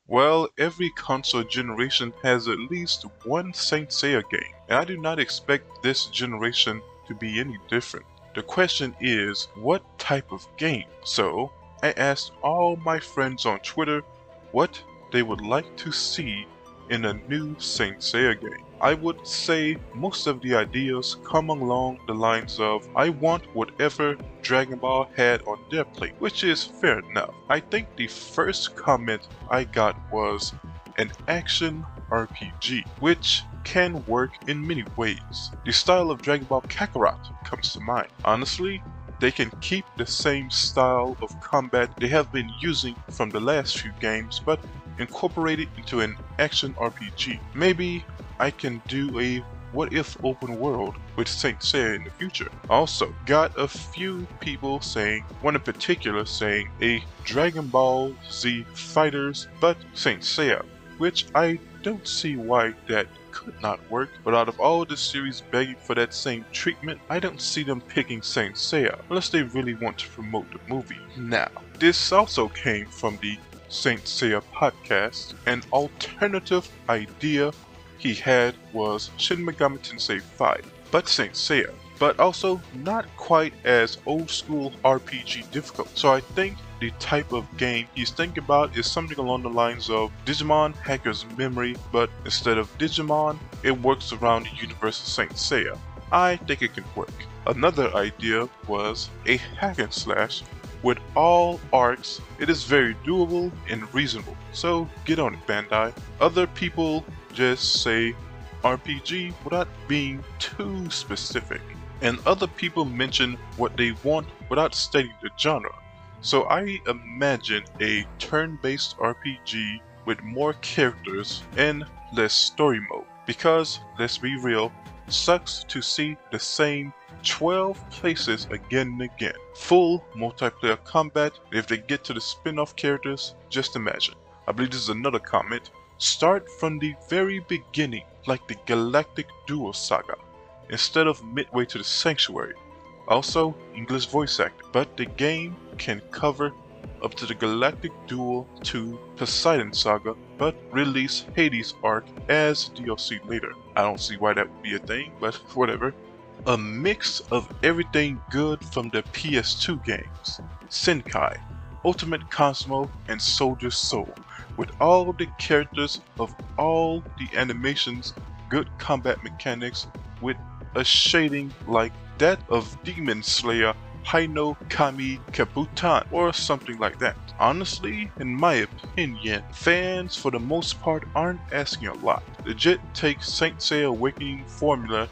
Well, every console generation has at least one Saint Seiya game, and I do not expect this generation to be any different. The question is, what type of game? So, I asked all my friends on Twitter what they would like to see in a new Saint Seiya game. I would say most of the ideas come along the lines of, I want whatever Dragon Ball had on their plate, which is fair enough. I think the first comment I got was an action RPG, which can work in many ways. The style of Dragon Ball Kakarot comes to mind. Honestly, they can keep the same style of combat they have been using from the last few games, but incorporate it into an action RPG. Maybe I can do a what if open world with Saint Seiya in the future. Also, got a few people saying, one in particular saying a Dragon Ball Z Fighters but Saint Seiya, which I don't see why that could not work, but out of all the series begging for that same treatment, I don't see them picking Saint Seiya unless they really want to promote the movie. Now, this also came from the Saint Seiya podcast. An alternative idea he had was Shin Megami Tensei 5, but Saint Seiya, but also not quite as old school RPG difficult. So I think the type of game he's thinking about is something along the lines of Digimon Hacker's Memory, but instead of Digimon, it works around the universe of Saint Seiya. I think it can work. Another idea was a hack and slash with all arcs. It is very doable and reasonable, so get on it, Bandai. Other people just say RPG without being too specific, and other people mention what they want without stating the genre. So I imagine a turn-based RPG with more characters and less story mode, because let's be real, sucks to see the same 12 places again and again. Full multiplayer combat. If they get to the spin-off characters, just imagine. I believe this is another comment. Start from the very beginning, like the Galactic Duel Saga, instead of midway to the Sanctuary. Also, English voice acting, but the game can cover up to the Galactic Duel to Poseidon Saga, but release Hades arc as DLC later. I don't see why that would be a thing, but whatever. A mix of everything good from the PS2 games, Senkai, Ultimate Cosmo, and Soldier Soul, with all the characters of all the animations, good combat mechanics, with a shading like that of Demon Slayer Haino Kami Kabutan or something like that. Honestly, in my opinion, fans for the most part aren't asking a lot. Legit take Saint Seiya Awakening formula,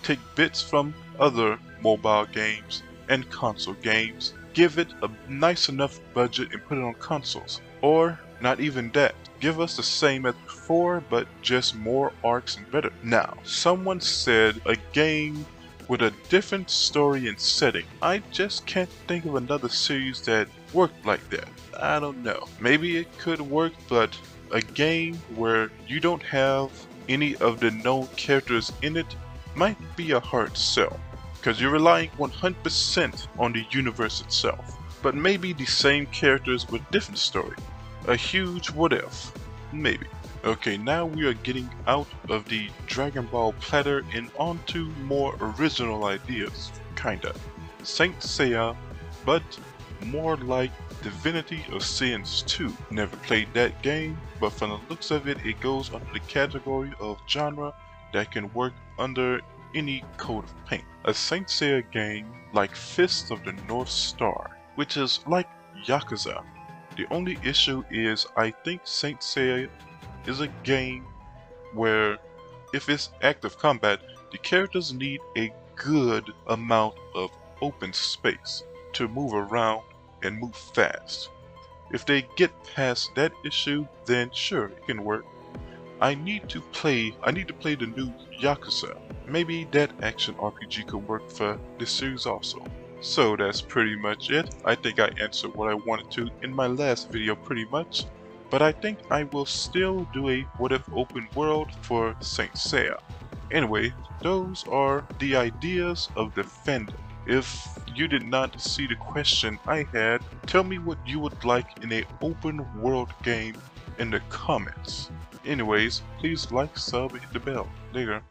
take bits from other mobile games and console games, give it a nice enough budget and put it on consoles. Or not even that. Give us the same as before, but just more arcs and better. Now, someone said a game with a different story and setting. I just can't think of another series that worked like that. I don't know. Maybe it could work, but a game where you don't have any of the known characters in it might be a hard sell, because you're relying 100% on the universe itself. But maybe the same characters with different story. A huge what if. Maybe. Okay, now we are getting out of the Dragon Ball platter and onto more original ideas, kinda. Saint Seiya, but more like Divinity of Sins 2. Never played that game, but from the looks of it, it goes under the category of genre that can work under any coat of paint. A Saint Seiya game like Fist of the North Star, which is like Yakuza. The only issue is I think Saint Seiya is a game where if it's active combat, the characters need a good amount of open space to move around and move fast. If they get past that issue, then sure, it can work. I need to play the new Yakuza. Maybe that action RPG could work for this series also. So that's pretty much it. I think I answered what I wanted to in my last video pretty much. But I think I will still do a what if open world for Saint Seiya. Anyway, those are the ideas of the fandom. If you did not see the question I had, tell me what you would like in an open world game in the comments. Anyways, please like, sub, hit the bell. Later.